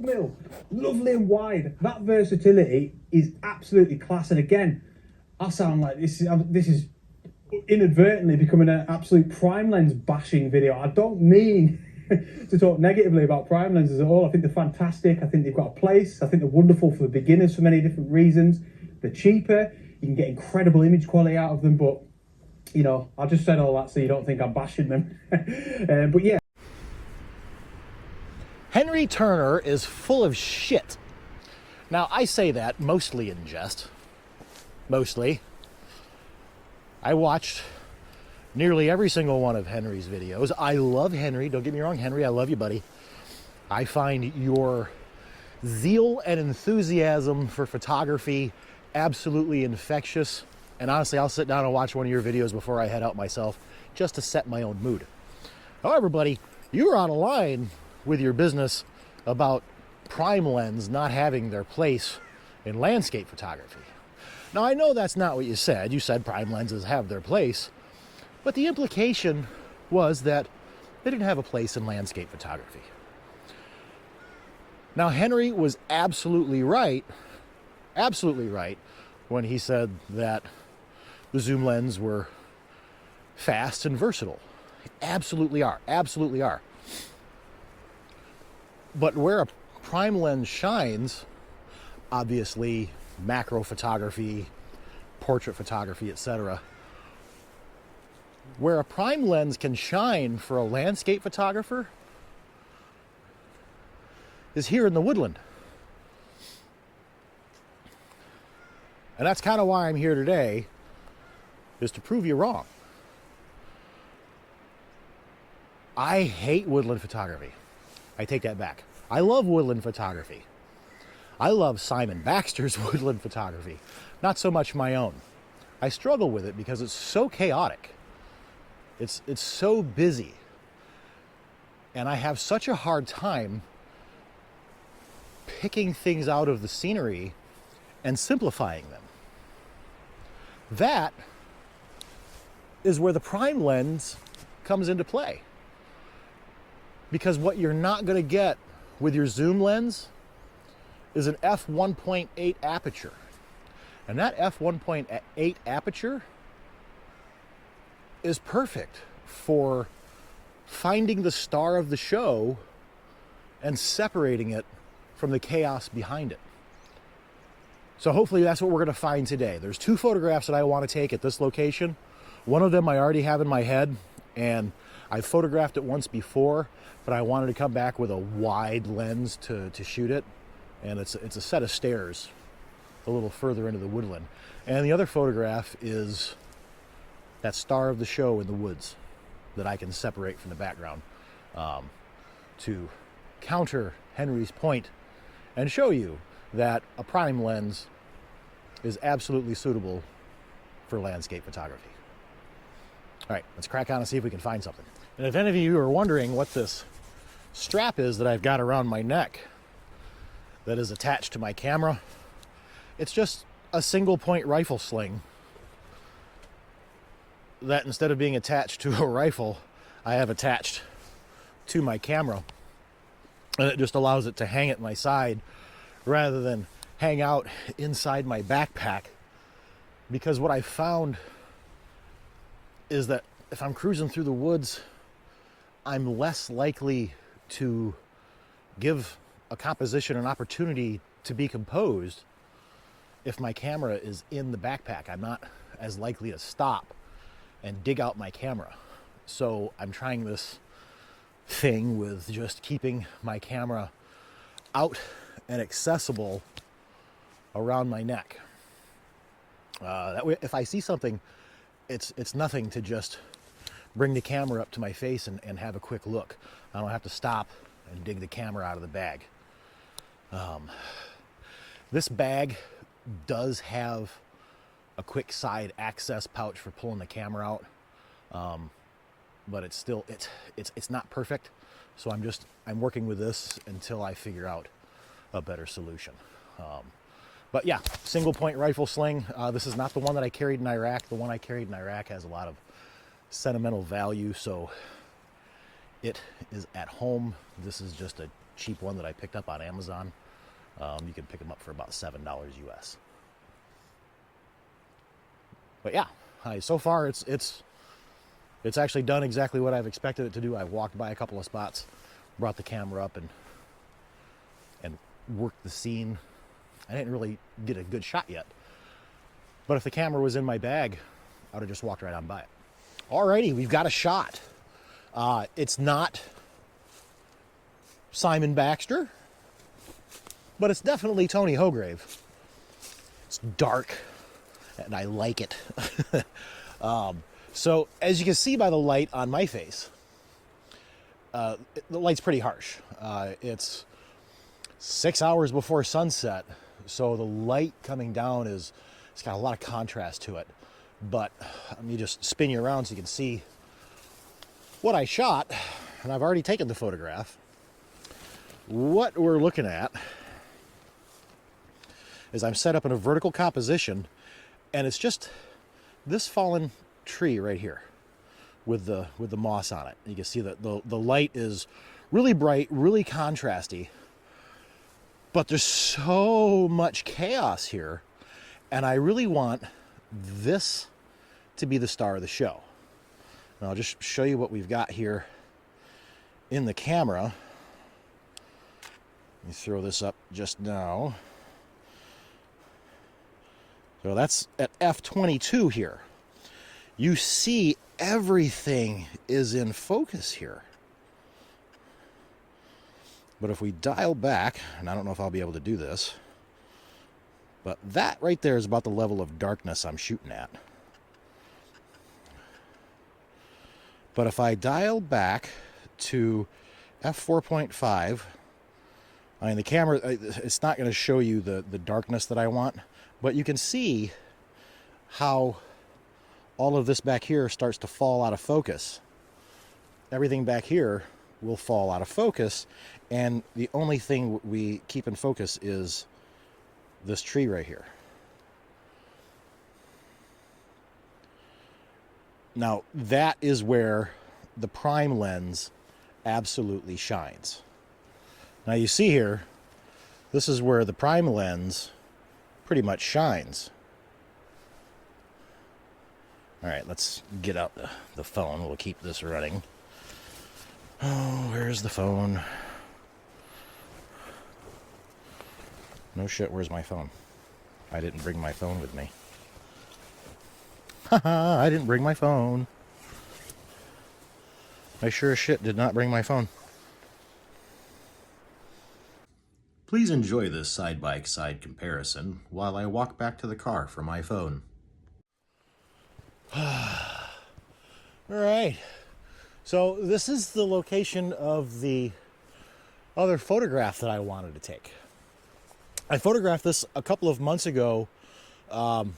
mil, lovely and wide. That versatility is absolutely class. And again, I sound like this is inadvertently becoming an absolute prime lens bashing video. I don't mean to talk negatively about prime lenses at all. I think they're fantastic. I think they've got a place. I think they're wonderful for the beginners for many different reasons. They're cheaper. You can get incredible image quality out of them. But, you know, I just said all that so you don't think I'm bashing them. But yeah. Henry Turner is full of shit. Now, I say that mostly in jest. Mostly. I watched nearly every single one of Henry's videos. I love Henry. Don't get me wrong, Henry. I love you, buddy. I find your zeal and enthusiasm for photography absolutely infectious. And honestly, I'll sit down and watch one of your videos before I head out myself just to set my own mood. However, buddy, you're out of line with your business about prime lens not having their place in landscape photography. Now, I know that's not what you said. You said prime lenses have their place, but the implication was that they didn't have a place in landscape photography. Now, Henry was absolutely right when he said that the zoom lens were fast and versatile. They absolutely are. But where a prime lens shines, obviously macro photography, portrait photography, etc. Where a prime lens can shine for a landscape photographer is here in the woodland. And that's kind of why I'm here today, is to prove you wrong. I hate woodland photography. I take that back. I love woodland photography. I love Simon Baxter's woodland photography, not so much my own. I struggle with it because it's so chaotic. It's so busy. And I have such a hard time picking things out of the scenery and simplifying them. That is where the prime lens comes into play. Because what you're not going to get with your zoom lens is an f1.8 aperture. And that f1.8 aperture is perfect for finding the star of the show and separating it from the chaos behind it. So hopefully that's what we're going to find today. There's two photographs that I want to take at this location. One of them I already have in my head, and I've photographed it once before, but I wanted to come back with a wide lens to shoot it. And it's a set of stairs a little further into the woodland. And the other photograph is that star of the show in the woods that I can separate from the background to counter Henry's point and show you that a prime lens is absolutely suitable for landscape photography. All right, let's crack on and see if we can find something. And if any of you are wondering what this strap is that I've got around my neck that is attached to my camera, it's just a single point rifle sling that, instead of being attached to a rifle, I have attached to my camera. And it just allows it to hang at my side rather than hang out inside my backpack. Because what I found is that if I'm cruising through the woods, I'm less likely to give a composition an opportunity to be composed if my camera is in the backpack. I'm not as likely to stop and dig out my camera. So I'm trying this thing with just keeping my camera out and accessible around my neck. That way, if I see something, it's nothing to just bring the camera up to my face and have a quick look. I don't have to stop and dig the camera out of the bag. This bag does have a quick side access pouch for pulling the camera out, but it's still it's not perfect. So I'm working with this until I figure out a better solution. But yeah, single point rifle sling. This is not the one that I carried in Iraq. The one I carried in Iraq has a lot of sentimental value, so it is at home. This is just a cheap one that I picked up on Amazon. You can pick them up for about $7 US. But yeah, so far it's actually done exactly what I've expected it to do. I walked by a couple of spots, brought the camera up, and worked the scene. I didn't really get a good shot yet, but if the camera was in my bag, I would have just walked right on by it. Alrighty, we've got a shot. It's not Simon Baxter, but it's definitely Tony Hograve. It's dark, and I like it. So as you can see by the light on my face, the light's pretty harsh. It's 6 hours before sunset, so the light coming down it's got a lot of contrast to it. But let me just spin you around so you can see what I shot, and I've already taken the photograph. What we're looking at is I'm set up in a vertical composition, and it's just this fallen tree right here with the moss on it. You can see that the light is really bright, really contrasty, but there's so much chaos here, and I really want this to be the star of the show. And I'll just show you what we've got here in the camera. Let me throw this up just now. So that's at f/22 here. You see everything is in focus here. But if we dial back, and I don't know if I'll be able to do this, but that right there is about the level of darkness I'm shooting at. But if I dial back to f/4.5, I mean, the camera, it's not going to show you the darkness that I want, but you can see how all of this back here starts to fall out of focus. Everything back here will fall out of focus, and the only thing we keep in focus is this tree right here. Now, that is where the prime lens absolutely shines. Now you see here, this is where the prime lens pretty much shines. All right, let's get out the phone. We'll keep this running. Oh, where's the phone? No shit, where's my phone? I didn't bring my phone with me. Haha, I didn't bring my phone. I sure as shit did not bring my phone. Please enjoy this side-by-side comparison while I walk back to the car for my phone. All right. So this is the location of the other photograph that I wanted to take. I photographed this a couple of months ago, and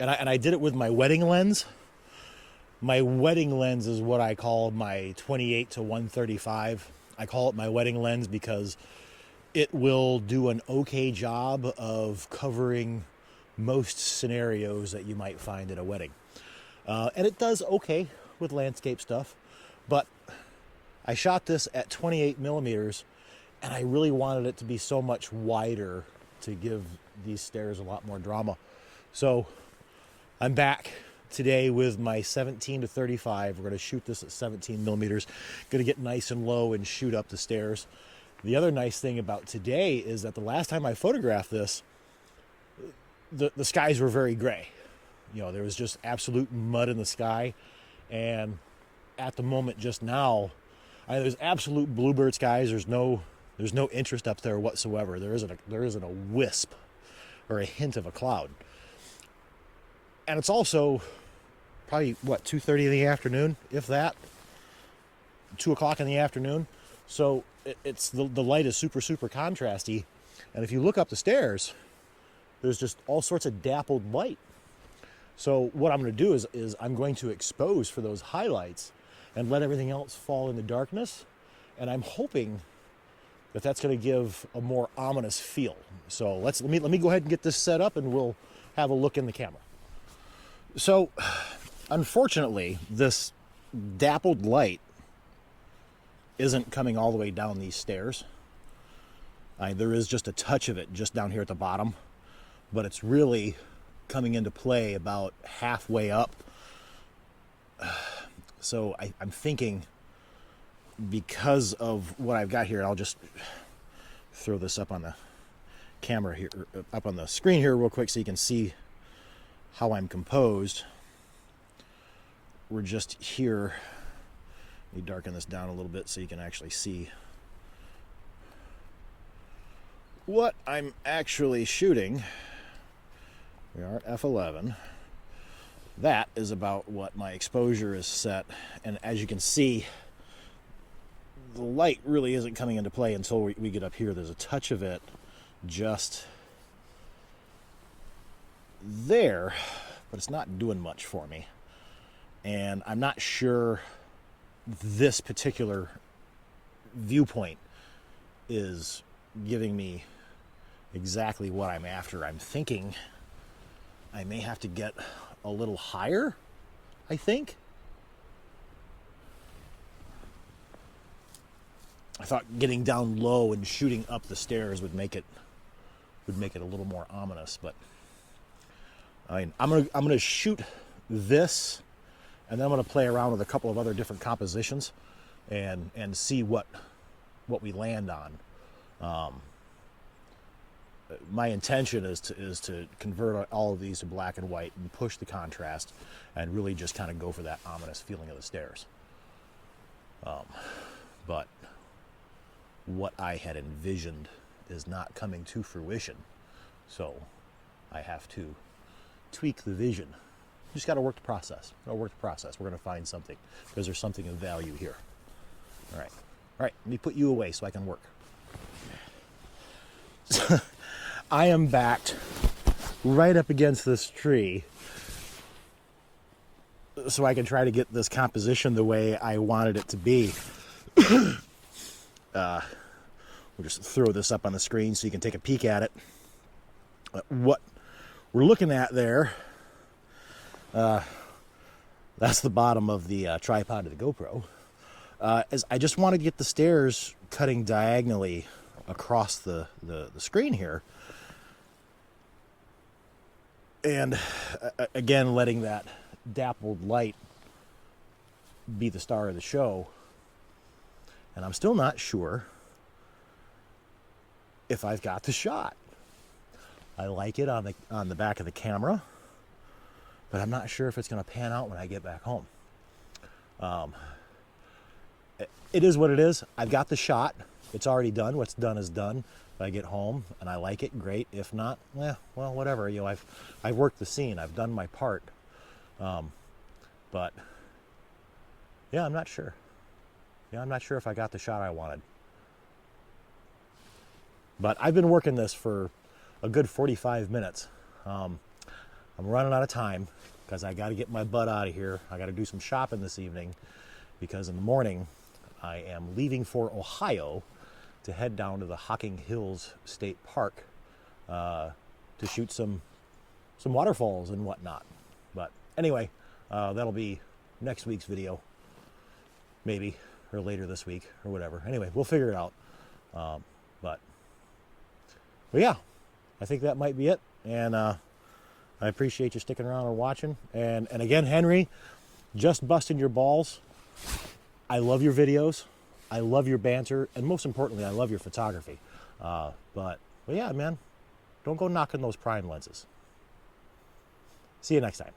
I did it with my wedding lens. My wedding lens is what I call my 28 to 135. I call it my wedding lens because it will do an okay job of covering most scenarios that you might find at a wedding. And it does okay with landscape stuff, but I shot this at 28 millimeters, and I really wanted it to be so much wider to give these stairs a lot more drama. So I'm back today with my 17 to 35. We're going to shoot this at 17 millimeters. Going to get nice and low and shoot up the stairs. The other nice thing about today is that the last time I photographed this, the skies were very gray. You know, there was just absolute mud in the sky. And at the moment just now, there's absolute bluebird skies. There's no interest up there whatsoever. There isn't a wisp or a hint of a cloud. And it's also probably, 2:30 in the afternoon, if that. 2 o'clock in the afternoon. So it's the light is super, super contrasty. And if you look up the stairs, there's just all sorts of dappled light. So what I'm going to do is I'm going to expose for those highlights and let everything else fall into darkness. And I'm hoping that that's going to give a more ominous feel. So let me go ahead and get this set up, and we'll have a look in the camera. So unfortunately, this dappled light isn't coming all the way down these stairs. There is just a touch of it just down here at the bottom, but it's really coming into play about halfway up. So I'm thinking, because of what I've got here, I'll just throw this up on the camera here, up on the screen here real quick so you can see how I'm composed. We're just here. Let me darken this down a little bit so you can actually see what I'm actually shooting. We are at f11. That is about what my exposure is set, and as you can see, the light really isn't coming into play until we get up here. There's a touch of it just there, but it's not doing much for me. And I'm not sure this particular viewpoint is giving me exactly what I'm after. I'm thinking I may have to get a little higher, I think. I thought getting down low and shooting up the stairs would make it a little more ominous, but I mean, I'm gonna shoot this, and then I'm gonna play around with a couple of other different compositions and see what we land on. My intention is to convert all of these to black and white and push the contrast and really just kind of go for that ominous feeling of the stairs. But what I had envisioned is not coming to fruition, so I have to tweak the vision. Just got to work the process. We're going to find something, because there's something of value here. All right. Let me put you away so I can work. I am backed right up against this tree so I can try to get this composition the way I wanted it to be. We'll just throw this up on the screen so you can take a peek at it. What we're looking at there, that's the bottom of the tripod of the GoPro. Is I just want to get the stairs cutting diagonally across the screen here. And again, letting that dappled light be the star of the show. And I'm still not sure if I've got the shot. I like it on the back of the camera, but I'm not sure if it's going to pan out when I get back home. It is what it is. I've got the shot. It's already done. What's done is done. If I get home and I like it, great. If not, well, whatever. You know, I've worked the scene. I've done my part. But yeah, I'm not sure. I'm not sure if I got the shot I wanted. But I've been working this for a good 45 minutes. I'm running out of time because I got to get my butt out of here. I got to do some shopping this evening, because in the morning I am leaving for Ohio to head down to the Hocking Hills State Park to shoot some waterfalls and whatnot. But anyway, that'll be next week's video, maybe, or later this week, or whatever. Anyway, we'll figure it out. But yeah, I think that might be it. And I appreciate you sticking around and watching. And again, Henry, just busting your balls. I love your videos. I love your banter, and most importantly, I love your photography. But yeah, man, don't go knocking those prime lenses. See you next time.